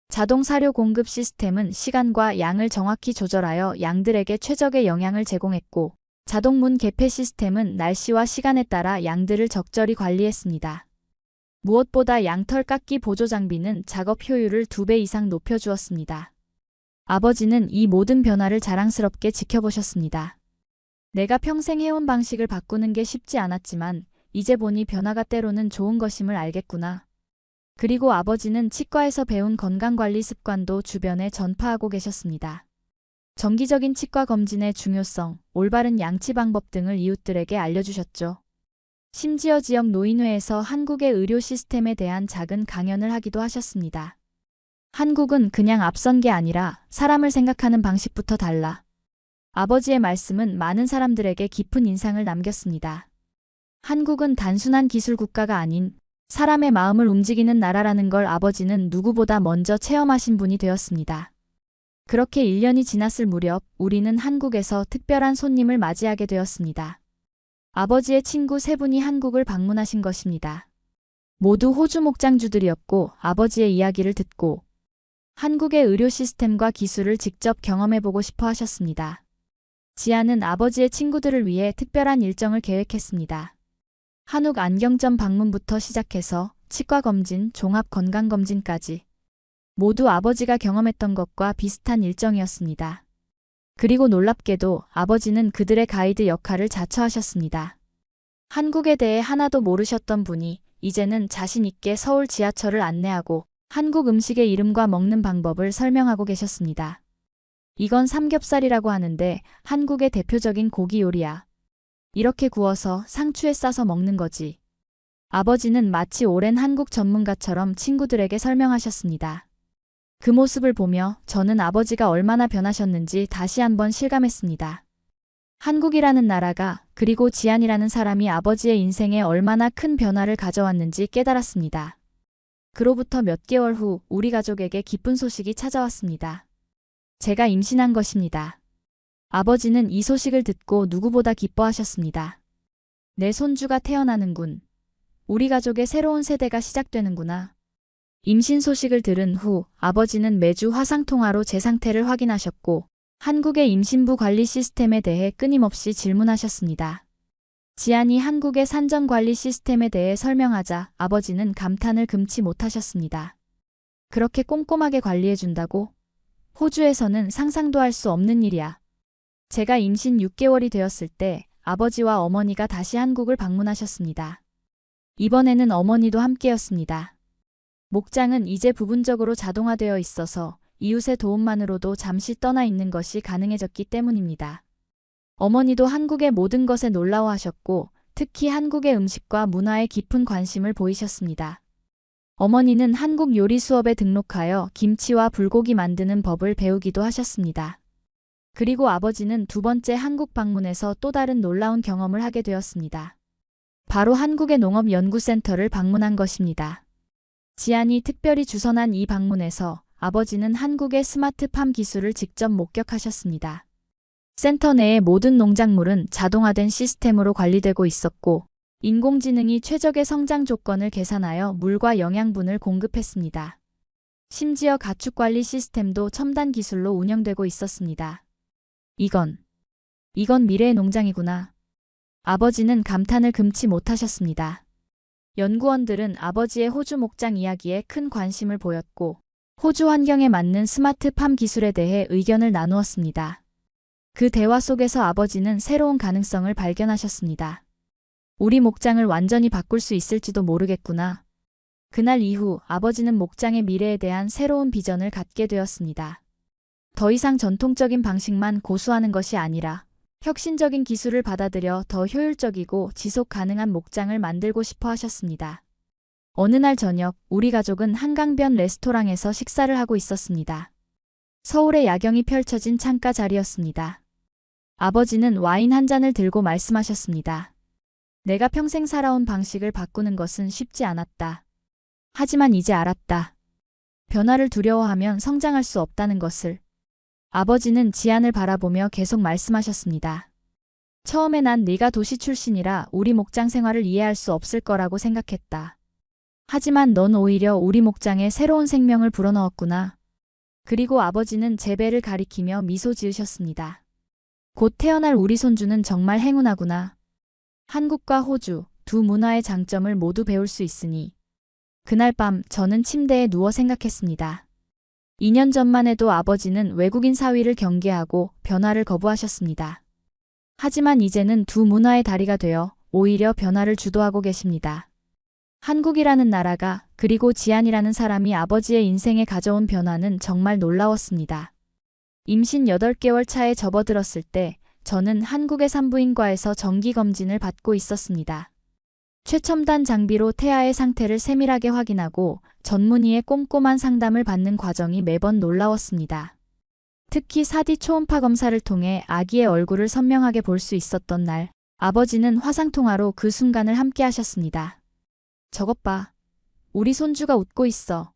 [SPEAKER 1] 자동 사료 공급 시스템은 시간과 양을 정확히 조절하여 양들에게 최적의 영양을 제공했고 자동 문 개폐 시스템은 날씨와 시간에 따라 양들을 적절히 관리했습니다. 무엇보다 양털 깎기 보조 장비는 작업 효율을 2배 이상 높여주었습니다. 아버지는 이 모든 변화를 자랑스럽게 지켜보셨습니다. 내가 평생 해온 방식을 바꾸는 게 쉽지 않았지만 이제 보니 변화가 때로는 좋은 것임을 알겠구나. 그리고 아버지는 치과에서 배운 건강관리 습관도 주변에 전파하고 계셨습니다. 정기적인 치과 검진의 중요성, 올바른 양치 방법 등을 이웃들에게 알려주셨죠. 심지어 지역 노인회에서 한국의 의료 시스템에 대한 작은 강연을 하기도 하셨습니다. 한국은 그냥 앞선 게 아니라 사람을 생각하는 방식부터 달라. 아버지의 말씀은 많은 사람들에게 깊은 인상을 남겼습니다. 한국은 단순한 기술 국가가 아닌 사람의 마음을 움직이는 나라라는 걸 아버지는 누구보다 먼저 체험하신 분이 되었습니다. 그렇게 1년이 지났을 무렵 우리는 한국에서 특별한 손님을 맞이하게 되었습니다. 아버지의 친구 3분이 한국을 방문하신 것입니다. 모두 호주 목장주들이었고 아버지의 이야기를 듣고 한국의 의료 시스템과 기술을 직접 경험해보고 싶어 하셨습니다. 지아는 아버지의 친구들을 위해 특별한 일정을 계획했습니다. 한국 안경점 방문부터 시작해서 치과 검진, 종합 건강검진까지 모두 아버지가 경험했던 것과 비슷한 일정이었습니다. 그리고 놀랍게도 아버지는 그들의 가이드 역할을 자처하셨습니다. 한국에 대해 하나도 모르셨던 분이 이제는 자신 있게 서울 지하철을 안내하고 한국 음식의 이름과 먹는 방법을 설명하고 계셨습니다. 이건 삼겹살이라고 하는데 한국의 대표적인 고기 요리야. 이렇게 구워서 상추에 싸서 먹는 거지. 아버지는 마치 오랜 한국 전문가처럼 친구들에게 설명하셨습니다. 그 모습을 보며 저는 아버지가 얼마나 변하셨는지 다시 한번 실감했습니다. 한국이라는 나라가 그리고 지안이라는 사람이 아버지의 인생에 얼마나 큰 변화를 가져왔는지 깨달았습니다. 그로부터 몇 개월 후 우리 가족에게 기쁜 소식이 찾아왔습니다. 제가 임신한 것입니다. 아버지는 이 소식을 듣고 누구보다 기뻐하셨습니다. 내 손주가 태어나는군. 우리 가족의 새로운 세대가 시작되는구나. 임신 소식을 들은 후 아버지는 매주 화상통화로 제 상태를 확인하셨고 한국의 임신부 관리 시스템에 대해 끊임없이 질문하셨습니다. 지안이 한국의 산정관리 시스템에 대해 설명하자 아버지는 감탄을 금치 못하셨습니다. 그렇게 꼼꼼하게 관리해준다고? 호주에서는 상상도 할 수 없는 일이야. 제가 임신 6개월이 되었을 때 아버지와 어머니가 다시 한국을 방문하셨습니다. 이번에는 어머니도 함께였습니다. 목장은 이제 부분적으로 자동화되어 있어서 이웃의 도움만으로도 잠시 떠나 있는 것이 가능해졌기 때문입니다. 어머니도 한국의 모든 것에 놀라워하셨고 특히 한국의 음식과 문화에 깊은 관심을 보이셨습니다. 어머니는 한국 요리 수업에 등록하여 김치와 불고기 만드는 법을 배우기도 하셨습니다. 그리고 아버지는 두 번째 한국 방문에서 또 다른 놀라운 경험을 하게 되었습니다. 바로 한국의 농업연구센터를 방문한 것입니다. 지안이 특별히 주선한 이 방문에서 아버지는 한국의 스마트팜 기술을 직접 목격하셨습니다. 센터 내의 모든 농작물은 자동화된 시스템으로 관리되고 있었고 인공지능이 최적의 성장 조건을 계산하여 물과 영양분을 공급했습니다. 심지어 가축 관리 시스템도 첨단 기술로 운영되고 있었습니다. 이건 미래의 농장이구나. 아버지는 감탄을 금치 못하셨습니다. 연구원들은 아버지의 호주 목장 이야기에 큰 관심을 보였고 호주 환경에 맞는 스마트팜 기술에 대해 의견을 나누었습니다. 그 대화 속에서 아버지는 새로운 가능성을 발견하셨습니다. 우리 목장을 완전히 바꿀 수 있을지도 모르겠구나. 그날 이후 아버지는 목장의 미래에 대한 새로운 비전을 갖게 되었습니다. 더 이상 전통적인 방식만 고수하는 것이 아니라 혁신적인 기술을 받아들여 더 효율적이고 지속 가능한 목장을 만들고 싶어 하셨습니다. 어느 날 저녁 우리 가족은 한강변 레스토랑에서 식사를 하고 있었습니다. 서울의 야경이 펼쳐진 창가 자리였습니다. 아버지는 와인 한 잔을 들고 말씀하셨습니다. 내가 평생 살아온 방식을 바꾸는 것은 쉽지 않았다. 하지만 이제 알았다. 변화를 두려워하면 성장할 수 없다는 것을. 아버지는 지안을 바라보며 계속 말씀하셨습니다. 처음에 난 네가 도시 출신이라 우리 목장 생활을 이해할 수 없을 거라고 생각했다. 하지만 넌 오히려 우리 목장에 새로운 생명을 불어넣었구나. 그리고 아버지는 제 배를 가리키며 미소 지으셨습니다. 곧 태어날 우리 손주는 정말 행운하구나. 한국과 호주 두 문화의 장점을 모두 배울 수 있으니. 그날 밤 저는 침대에 누워 생각했습니다. 2년 전만 해도 아버지는 외국인 사위를 경계하고 변화를 거부하셨습니다. 하지만 이제는 두 문화의 다리가 되어 오히려 변화를 주도하고 계십니다. 한국이라는 나라가 그리고 지안이라는 사람이 아버지의 인생에 가져온 변화는 정말 놀라웠습니다. 임신 8개월 차에 접어들었을 때 저는 한국의 산부인과에서 정기검진을 받고 있었습니다. 최첨단 장비로 태아의 상태를 세밀하게 확인하고 전문의의 꼼꼼한 상담을 받는 과정이 매번 놀라웠습니다. 특히 4D 초음파 검사를 통해 아기의 얼굴을 선명하게 볼 수 있었던 날, 아버지는 화상통화로 그 순간을 함께 하셨습니다. 저것 봐. 우리 손주가 웃고 있어.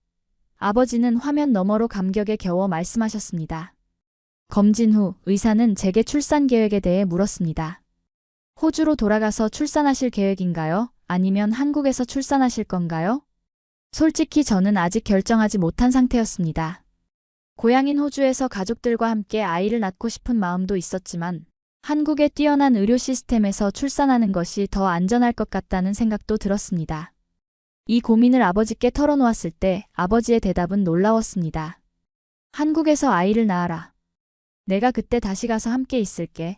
[SPEAKER 1] 아버지는 화면 너머로 감격에 겨워 말씀하셨습니다. 검진 후 의사는 제게 출산 계획에 대해 물었습니다. 호주로 돌아가서 출산하실 계획인가요? 아니면 한국에서 출산하실 건가요? 솔직히 저는 아직 결정하지 못한 상태였습니다. 고향인 호주에서 가족들과 함께 아이를 낳고 싶은 마음도 있었지만 한국의 뛰어난 의료 시스템에서 출산하는 것이 더 안전할 것 같다는 생각도 들었습니다. 이 고민을 아버지께 털어놓았을 때 아버지의 대답은 놀라웠습니다. 한국에서 아이를 낳아라. 내가 그때 다시 가서 함께 있을게.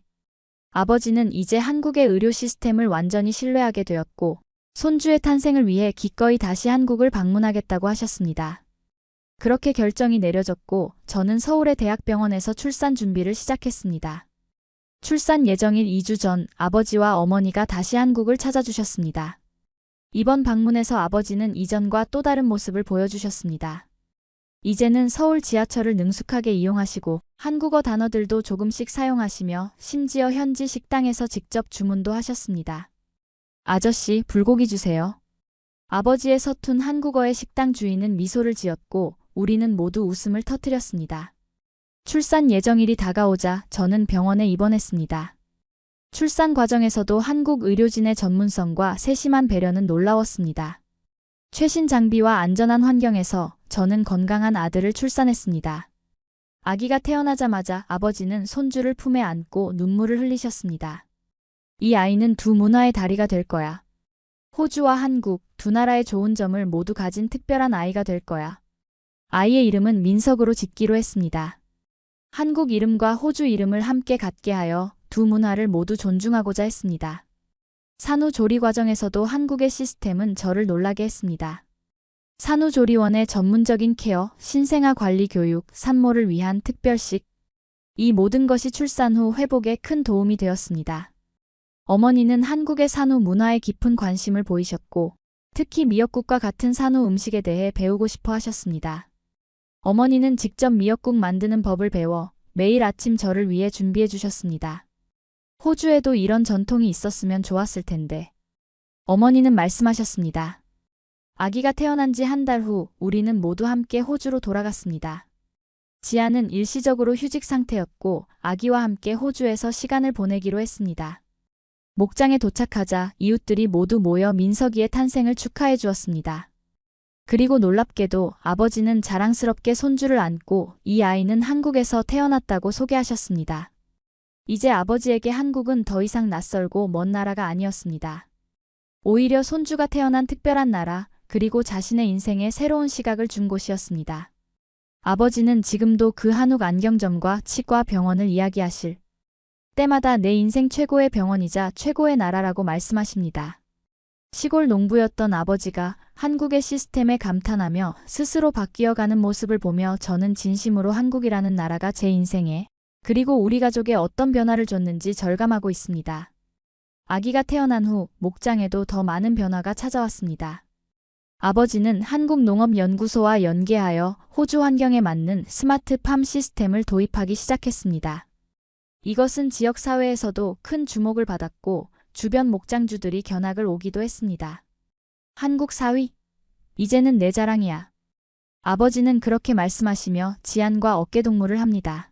[SPEAKER 1] 아버지는 이제 한국의 의료 시스템을 완전히 신뢰하게 되었고 손주의 탄생을 위해 기꺼이 다시 한국을 방문하겠다고 하셨습니다. 그렇게 결정이 내려졌고 저는 서울의 대학병원에서 출산 준비를 시작했습니다. 출산 예정일 2주 전 아버지와 어머니가 다시 한국을 찾아주셨습니다. 이번 방문에서 아버지는 이전과 또 다른 모습을 보여주셨습니다. 이제는 서울 지하철을 능숙하게 이용하시고 한국어 단어들도 조금씩 사용하시며 심지어 현지 식당에서 직접 주문도 하셨습니다. 아저씨, 불고기 주세요. 아버지의 서툰 한국어의 식당 주인은 미소를 지었고 우리는 모두 웃음을 터뜨렸습니다. 출산 예정일이 다가오자 저는 병원에 입원했습니다. 출산 과정에서도 한국 의료진의 전문성과 세심한 배려는 놀라웠습니다. 최신 장비와 안전한 환경에서 저는 건강한 아들을 출산했습니다. 아기가 태어나자마자 아버지는 손주를 품에 안고 눈물을 흘리셨습니다. 이 아이는 두 문화의 다리가 될 거야. 호주와 한국 두 나라의 좋은 점을 모두 가진 특별한 아이가 될 거야. 아이의 이름은 민석으로 짓기로 했습니다. 한국 이름과 호주 이름을 함께 갖게 하여 두 문화를 모두 존중하고자 했습니다. 산후조리 과정에서도 한국의 시스템은 저를 놀라게 했습니다. 산후조리원의 전문적인 케어, 신생아 관리 교육, 산모를 위한 특별식. 이 모든 것이 출산 후 회복에 큰 도움이 되었습니다. 어머니는 한국의 산후 문화에 깊은 관심을 보이셨고 특히 미역국과 같은 산후 음식에 대해 배우고 싶어 하셨습니다. 어머니는 직접 미역국 만드는 법을 배워 매일 아침 저를 위해 준비해 주셨습니다. 호주에도 이런 전통이 있었으면 좋았을 텐데. 어머니는 말씀하셨습니다. 아기가 태어난 지 한 달 후 우리는 모두 함께 호주로 돌아갔습니다. 지아는 일시적으로 휴직 상태였고 아기와 함께 호주에서 시간을 보내기로 했습니다. 목장에 도착하자 이웃들이 모두 모여 민석이의 탄생을 축하해 주었습니다. 그리고 놀랍게도 아버지는 자랑스럽게 손주를 안고 이 아이는 한국에서 태어났다고 소개하셨습니다. 이제 아버지에게 한국은 더 이상 낯설고 먼 나라가 아니었습니다. 오히려 손주가 태어난 특별한 나라, 그리고 자신의 인생에 새로운 시각을 준 곳이었습니다. 아버지는 지금도 그 한옥 안경점과 치과 병원을 이야기하실 때마다 내 인생 최고의 병원이자 최고의 나라라고 말씀하십니다. 시골 농부였던 아버지가 한국의 시스템에 감탄하며 스스로 바뀌어가는 모습을 보며 저는 진심으로 한국이라는 나라가 제 인생에 그리고 우리 가족에 어떤 변화를 줬는지 절감하고 있습니다. 아기가 태어난 후 목장에도 더 많은 변화가 찾아왔습니다. 아버지는 한국농업연구소와 연계하여 호주 환경에 맞는 스마트팜 시스템을 도입하기 시작했습니다. 이것은 지역사회에서도 큰 주목을 받았고 주변 목장주들이 견학을 오기도 했습니다. 한국 사위? 이제는 내 자랑이야. 아버지는 그렇게 말씀하시며 지안과 어깨동무를 합니다.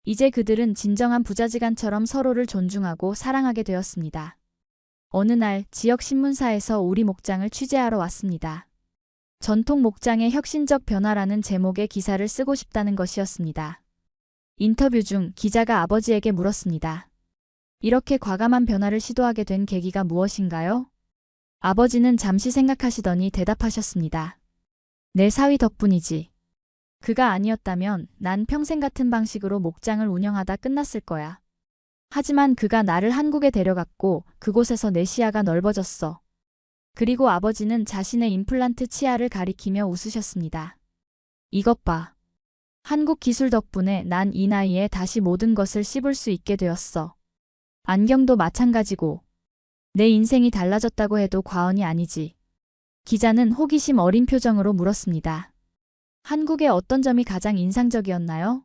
[SPEAKER 1] 이제 그들은 진정한 부자지간처럼 서로를 존중하고 사랑하게 되었습니다. 어느 날 지역 신문사에서 우리 목장을 취재하러 왔습니다. 전통 목장의 혁신적 변화라는 제목의 기사를 쓰고 싶다는 것이었습니다. 인터뷰 중 기자가 아버지에게 물었습니다. 이렇게 과감한 변화를 시도하게 된 계기가 무엇인가요? 아버지는 잠시 생각하시더니 대답하셨습니다. 내 사위 덕분이지. 그가 아니었다면 난 평생 같은 방식으로 목장을 운영하다 끝났을 거야. 하지만 그가 나를 한국에 데려갔고 그곳에서 내 시야가 넓어졌어. 그리고 아버지는 자신의 임플란트 치아를 가리키며 웃으셨습니다. 이것 봐. 한국 기술 덕분에 난 이 나이에 다시 모든 것을 씹을 수 있게 되었어. 안경도 마찬가지고. 내 인생이 달라졌다고 해도 과언이 아니지. 기자는 호기심 어린 표정으로 물었습니다. 한국의 어떤 점이 가장 인상적이었나요?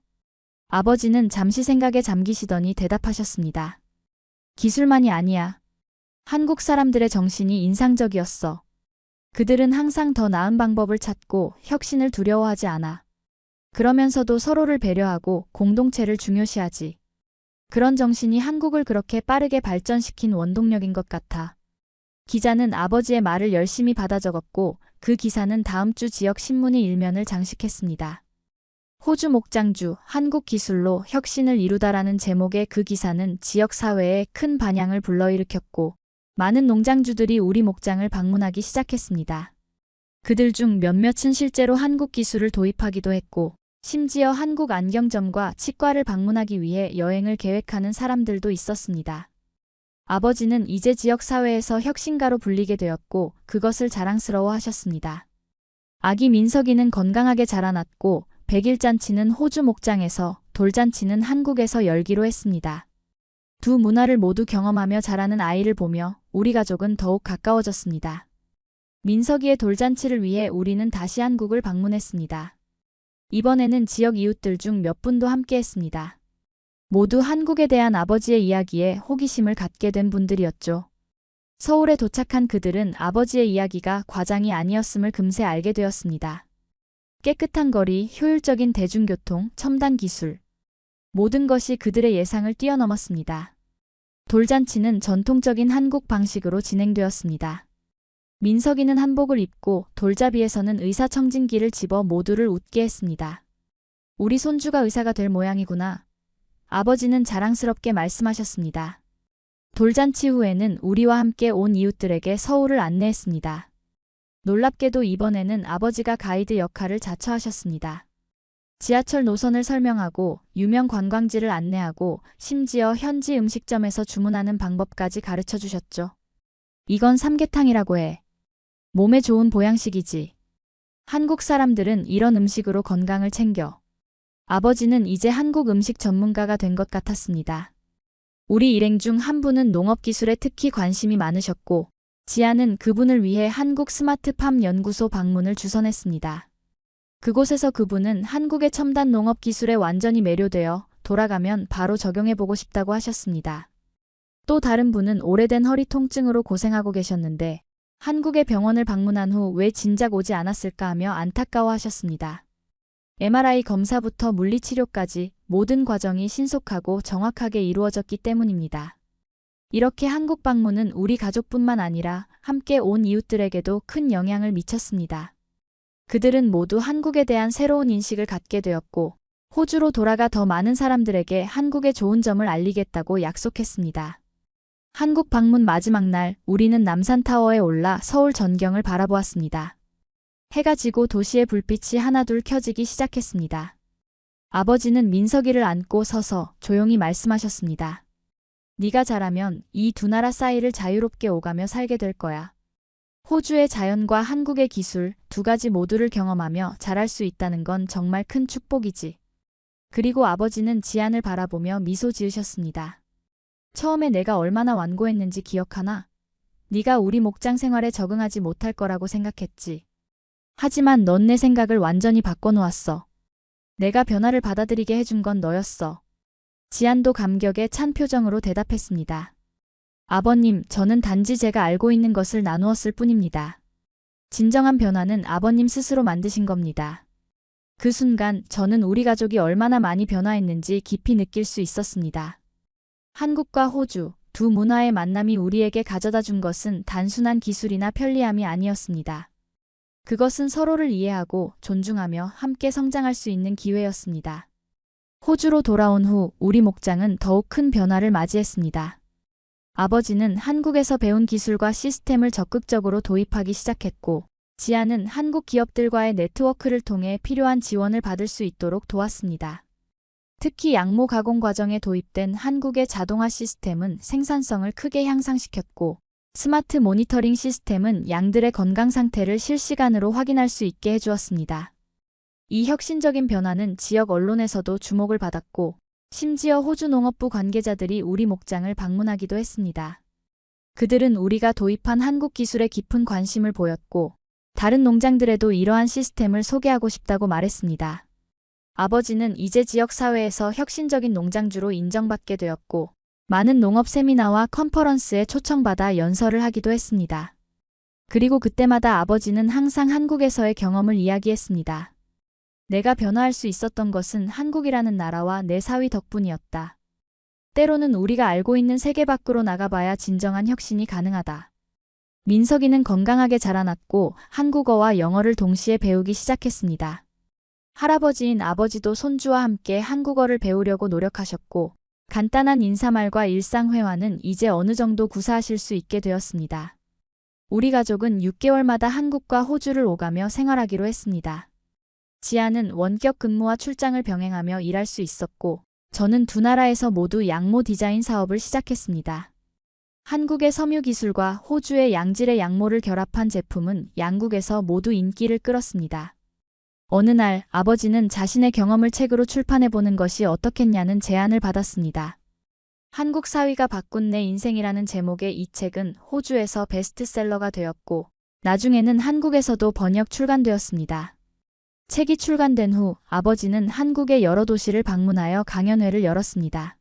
[SPEAKER 1] 아버지는 잠시 생각에 잠기시더니 대답하셨습니다. 기술만이 아니야. 한국 사람들의 정신이 인상적이었어. 그들은 항상 더 나은 방법을 찾고 혁신을 두려워하지 않아. 그러면서도 서로를 배려하고 공동체를 중요시하지. 그런 정신이 한국을 그렇게 빠르게 발전시킨 원동력인 것 같아. 기자는 아버지의 말을 열심히 받아 적었고 그 기사는 다음 주 지역 신문의 일면을 장식했습니다. 호주 목장주, 한국 기술로 혁신을 이루다라는 제목의 그 기사는 지역 사회에 큰 반향을 불러일으켰고 많은 농장주들이 우리 목장을 방문하기 시작했습니다. 그들 중 몇몇은 실제로 한국 기술을 도입하기도 했고 심지어 한국 안경점과 치과를 방문하기 위해 여행을 계획하는 사람들도 있었습니다. 아버지는 이제 지역 사회에서 혁신가로 불리게 되었고 그것을 자랑스러워 하셨습니다. 아기 민석이는 건강하게 자라났고 백일잔치는 호주 목장에서, 돌잔치는 한국에서 열기로 했습니다. 두 문화를 모두 경험하며 자라는 아이를 보며 우리 가족은 더욱 가까워졌습니다. 민석이의 돌잔치를 위해 우리는 다시 한국을 방문했습니다. 이번에는 지역 이웃들 중 몇 분도 함께했습니다. 모두 한국에 대한 아버지의 이야기에 호기심을 갖게 된 분들이었죠. 서울에 도착한 그들은 아버지의 이야기가 과장이 아니었음을 금세 알게 되었습니다. 깨끗한 거리, 효율적인 대중교통, 첨단 기술. 모든 것이 그들의 예상을 뛰어넘었습니다. 돌잔치는 전통적인 한국 방식으로 진행되었습니다. 민석이는 한복을 입고 돌잡이에서는 의사청진기를 집어 모두를 웃게 했습니다. 우리 손주가 의사가 될 모양이구나. 아버지는 자랑스럽게 말씀하셨습니다. 돌잔치 후에는 우리와 함께 온 이웃들에게 서울을 안내했습니다. 놀랍게도 이번에는 아버지가 가이드 역할을 자처하셨습니다. 지하철 노선을 설명하고 유명 관광지를 안내하고 심지어 현지 음식점에서 주문하는 방법까지 가르쳐 주셨죠. 이건 삼계탕이라고 해. 몸에 좋은 보양식이지. 한국 사람들은 이런 음식으로 건강을 챙겨. 아버지는 이제 한국 음식 전문가가 된 것 같았습니다. 우리 일행 중 한 분은 농업기술에 특히 관심이 많으셨고 지아는 그분을 위해 한국 스마트팜 연구소 방문을 주선했습니다. 그곳에서 그분은 한국의 첨단 농업기술에 완전히 매료되어 돌아가면 바로 적용해보고 싶다고 하셨습니다. 또 다른 분은 오래된 허리 통증으로 고생하고 계셨는데 한국의 병원을 방문한 후 왜 진작 오지 않았을까 하며 안타까워하셨습니다. MRI 검사부터 물리치료까지 모든 과정이 신속하고 정확하게 이루어졌기 때문입니다. 이렇게 한국 방문은 우리 가족뿐만 아니라 함께 온 이웃들에게도 큰 영향을 미쳤습니다. 그들은 모두 한국에 대한 새로운 인식을 갖게 되었고 호주로 돌아가 더 많은 사람들에게 한국의 좋은 점을 알리겠다고 약속했습니다. 한국 방문 마지막 날 우리는 남산타워에 올라 서울 전경을 바라보았습니다. 해가 지고 도시의 불빛이 하나둘 켜지기 시작했습니다. 아버지는 민석이를 안고 서서 조용히 말씀하셨습니다. 네가 자라면 이 두 나라 사이를 자유롭게 오가며 살게 될 거야. 호주의 자연과 한국의 기술 두 가지 모두를 경험하며 자랄 수 있다는 건 정말 큰 축복이지. 그리고 아버지는 지안을 바라보며 미소 지으셨습니다. 처음에 내가 얼마나 완고했는지 기억하나? 네가 우리 목장 생활에 적응하지 못할 거라고 생각했지. 하지만 넌 내 생각을 완전히 바꿔놓았어. 내가 변화를 받아들이게 해준 건 너였어. 지안도 감격에 찬 표정으로 대답했습니다. 아버님, 저는 단지 제가 알고 있는 것을 나누었을 뿐입니다. 진정한 변화는 아버님 스스로 만드신 겁니다. 그 순간 저는 우리 가족이 얼마나 많이 변화했는지 깊이 느낄 수 있었습니다. 한국과 호주, 두 문화의 만남이 우리에게 가져다 준 것은 단순한 기술이나 편리함이 아니었습니다. 그것은 서로를 이해하고 존중하며 함께 성장할 수 있는 기회였습니다. 호주로 돌아온 후 우리 목장은 더욱 큰 변화를 맞이했습니다. 아버지는 한국에서 배운 기술과 시스템을 적극적으로 도입하기 시작했고 지아는 한국 기업들과의 네트워크를 통해 필요한 지원을 받을 수 있도록 도왔습니다. 특히 양모 가공 과정에 도입된 한국의 자동화 시스템은 생산성을 크게 향상시켰고, 스마트 모니터링 시스템은 양들의 건강 상태를 실시간으로 확인할 수 있게 해주었습니다. 이 혁신적인 변화는 지역 언론에서도 주목을 받았고, 심지어 호주 농업부 관계자들이 우리 목장을 방문하기도 했습니다. 그들은 우리가 도입한 한국 기술에 깊은 관심을 보였고, 다른 농장들에도 이러한 시스템을 소개하고 싶다고 말했습니다. 아버지는 이제 지역 사회에서 혁신적인 농장주로 인정받게 되었고, 많은 농업 세미나와 컨퍼런스에 초청받아 연설을 하기도 했습니다. 그리고 그때마다 아버지는 항상 한국에서의 경험을 이야기했습니다. 내가 변화할 수 있었던 것은 한국이라는 나라와 내 사위 덕분이었다. 때로는 우리가 알고 있는 세계 밖으로 나가봐야 진정한 혁신이 가능하다. 민석이는 건강하게 자라났고 한국어와 영어를 동시에 배우기 시작했습니다. 할아버지인 아버지도 손주와 함께 한국어를 배우려고 노력하셨고, 간단한 인사말과 일상회화는 이제 어느 정도 구사하실 수 있게 되었습니다. 우리 가족은 6개월마다 한국과 호주를 오가며 생활하기로 했습니다. 지아는 원격 근무와 출장을 병행하며 일할 수 있었고, 저는 두 나라에서 모두 양모 디자인 사업을 시작했습니다. 한국의 섬유 기술과 호주의 양질의 양모를 결합한 제품은 양국에서 모두 인기를 끌었습니다. 어느 날 아버지는 자신의 경험을 책으로 출판해보는 것이 어떻겠냐는 제안을 받았습니다. 한국 사위가 바꾼 내 인생이라는 제목의 이 책은 호주에서 베스트셀러가 되었고, 나중에는 한국에서도 번역 출간되었습니다. 책이 출간된 후 아버지는 한국의 여러 도시를 방문하여 강연회를 열었습니다.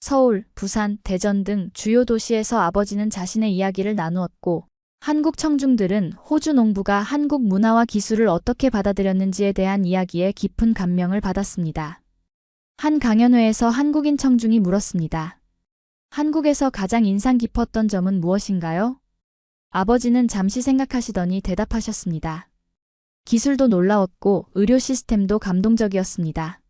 [SPEAKER 1] 서울, 부산, 대전 등 주요 도시에서 아버지는 자신의 이야기를 나누었고, 한국 청중들은 호주 농부가 한국 문화와 기술을 어떻게 받아들였는지에 대한 이야기에 깊은 감명을 받았습니다. 한 강연회에서 한국인 청중이 물었습니다. 한국에서 가장 인상 깊었던 점은 무엇인가요? 아버지는 잠시 생각하시더니 대답하셨습니다. 기술도 놀라웠고 의료 시스템도 감동적이었습니다.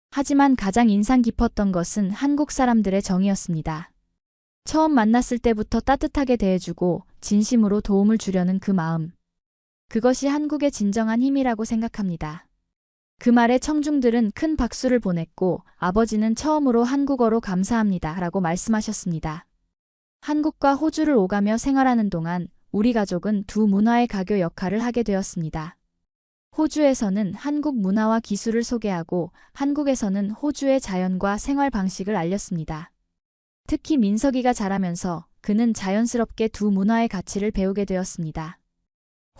[SPEAKER 1] 하지만 가장 인상 깊었던 것은 한국 사람들의 정이었습니다. 처음 만났을 때부터 따뜻하게 대해주고 진심으로 도움을 주려는 그 마음. 그것이 한국의 진정한 힘이라고 생각합니다. 그 말에 청중들은 큰 박수를 보냈고 아버지는 처음으로 한국어로 감사합니다 라고 말씀하셨습니다. 한국과 호주를 오가며 생활하는 동안 우리 가족은 두 문화의 가교 역할을 하게 되었습니다. 호주에서는 한국 문화와 기술을 소개하고 한국에서는 호주의 자연과 생활 방식을 알렸습니다. 특히 민석이가 자라면서 그는 자연스럽게 두 문화의 가치를 배우게 되었습니다.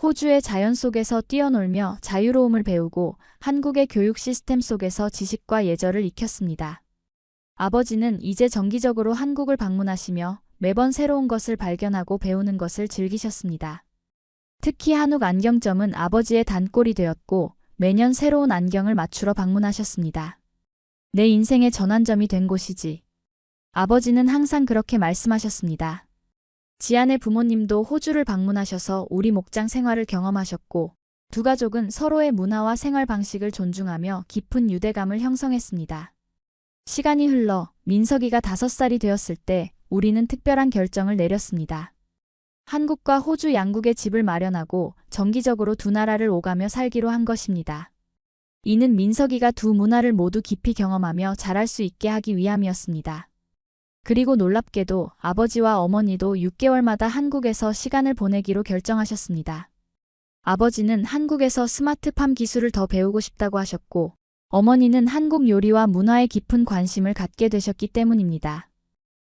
[SPEAKER 1] 호주의 자연 속에서 뛰어놀며 자유로움을 배우고 한국의 교육 시스템 속에서 지식과 예절을 익혔습니다. 아버지는 이제 정기적으로 한국을 방문하시며 매번 새로운 것을 발견하고 배우는 것을 즐기셨습니다. 특히 한옥 안경점은 아버지의 단골이 되었고 매년 새로운 안경을 맞추러 방문하셨습니다. 내 인생의 전환점이 된 곳이지. 아버지는 항상 그렇게 말씀하셨습니다. 지안의 부모님도 호주를 방문하셔서 우리 목장 생활을 경험하셨고 두 가족은 서로의 문화와 생활 방식을 존중하며 깊은 유대감을 형성했습니다. 시간이 흘러 민석이가 5살이 되었을 때 우리는 특별한 결정을 내렸습니다. 한국과 호주 양국에 집을 마련하고 정기적으로 두 나라를 오가며 살기로 한 것입니다. 이는 민석이가 두 문화를 모두 깊이 경험하며 자랄 수 있게 하기 위함이었습니다. 그리고 놀랍게도 아버지와 어머니도 6개월마다 한국에서 시간을 보내기로 결정하셨습니다. 아버지는 한국에서 스마트팜 기술을 더 배우고 싶다고 하셨고 어머니는 한국 요리와 문화에 깊은 관심을 갖게 되셨기 때문입니다.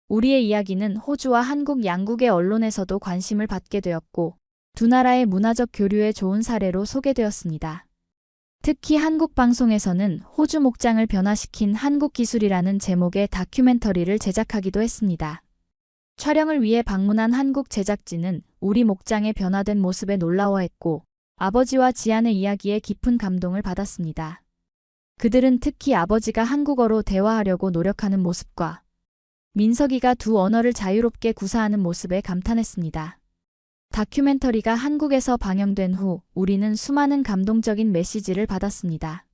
[SPEAKER 1] 우리의 이야기는 호주와 한국 양국의 언론에서도 관심을 받게 되었고 두 나라의 문화적 교류에 좋은 사례로 소개되었습니다. 특히 한국 방송에서는 호주 목장을 변화시킨 한국 기술이라는 제목의 다큐멘터리를 제작하기도 했습니다. 촬영을 위해 방문한 한국 제작진은 우리 목장의 변화된 모습에 놀라워했고 아버지와 지안의 이야기에 깊은 감동을 받았습니다. 그들은 특히 아버지가 한국어로 대화하려고 노력하는 모습과 민석이가 두 언어를 자유롭게 구사하는 모습에 감탄했습니다. 다큐멘터리가 한국에서 방영된 후 우리는 수많은 감동적인 메시지를 받았습니다.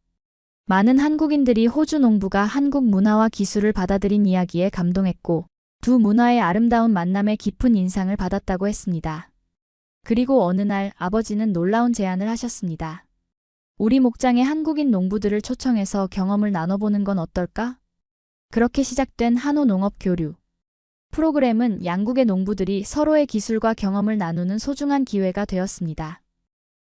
[SPEAKER 1] 많은 한국인들이 호주 농부가 한국 문화와 기술을 받아들인 이야기에 감동했고 두 문화의 아름다운 만남에 깊은 인상을 받았다고 했습니다. 그리고 어느 날 아버지는 놀라운 제안을 하셨습니다. 우리 목장에 한국인 농부들을 초청해서 경험을 나눠보는 건 어떨까? 그렇게 시작된 한호 농업 교류. 프로그램은 양국의 농부들이 서로의 기술과 경험을 나누는 소중한 기회가 되었습니다.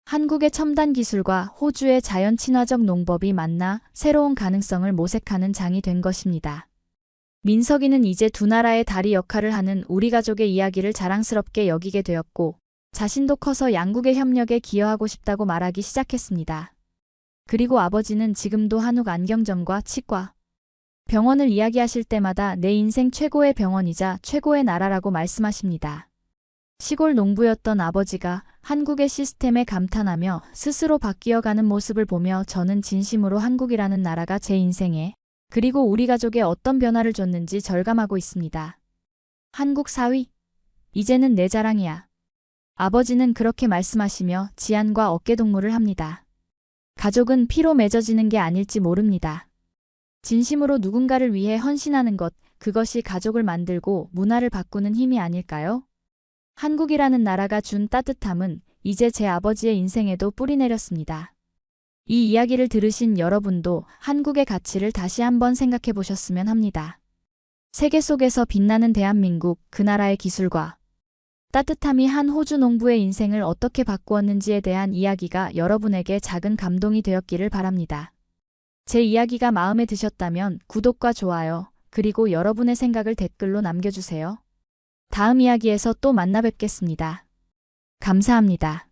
[SPEAKER 1] 한국의 첨단 기술과 호주의 자연 친화적 농법이 만나 새로운 가능성을 모색하는 장이 된 것입니다. 민석이는 이제 두 나라의 다리 역할을 하는 우리 가족의 이야기를 자랑스럽게 여기게 되었고, 자신도 커서 양국의 협력에 기여하고 싶다고 말하기 시작했습니다. 그리고 아버지는 지금도 한국 안경점과 치과, 병원을 이야기하실 때마다 내 인생 최고의 병원이자 최고의 나라라고 말씀하십니다. 시골 농부였던 아버지가 한국의 시스템에 감탄하며 스스로 바뀌어가는 모습을 보며 저는 진심으로 한국이라는 나라가 제 인생에 그리고 우리 가족에 어떤 변화를 줬는지 절감하고 있습니다. 한국 사위, 이제는 내 자랑이야. 아버지는 그렇게 말씀하시며 지안과 어깨동무를 합니다. 가족은 피로 맺어지는 게 아닐지 모릅니다. 진심으로 누군가를 위해 헌신하는 것, 그것이 가족을 만들고 문화를 바꾸는 힘이 아닐까요? 한국이라는 나라가 준 따뜻함은 이제 제 아버지의 인생에도 뿌리내렸습니다. 이 이야기를 들으신 여러분도 한국의 가치를 다시 한번 생각해 보셨으면 합니다. 세계 속에서 빛나는 대한민국, 그 나라의 기술과 따뜻함이 한 호주 농부의 인생을 어떻게 바꾸었는지에 대한 이야기가 여러분에게 작은 감동이 되었기를 바랍니다. 제 이야기가 마음에 드셨다면 구독과 좋아요, 그리고 여러분의 생각을 댓글로 남겨주세요. 다음 이야기에서 또 만나 뵙겠습니다. 감사합니다.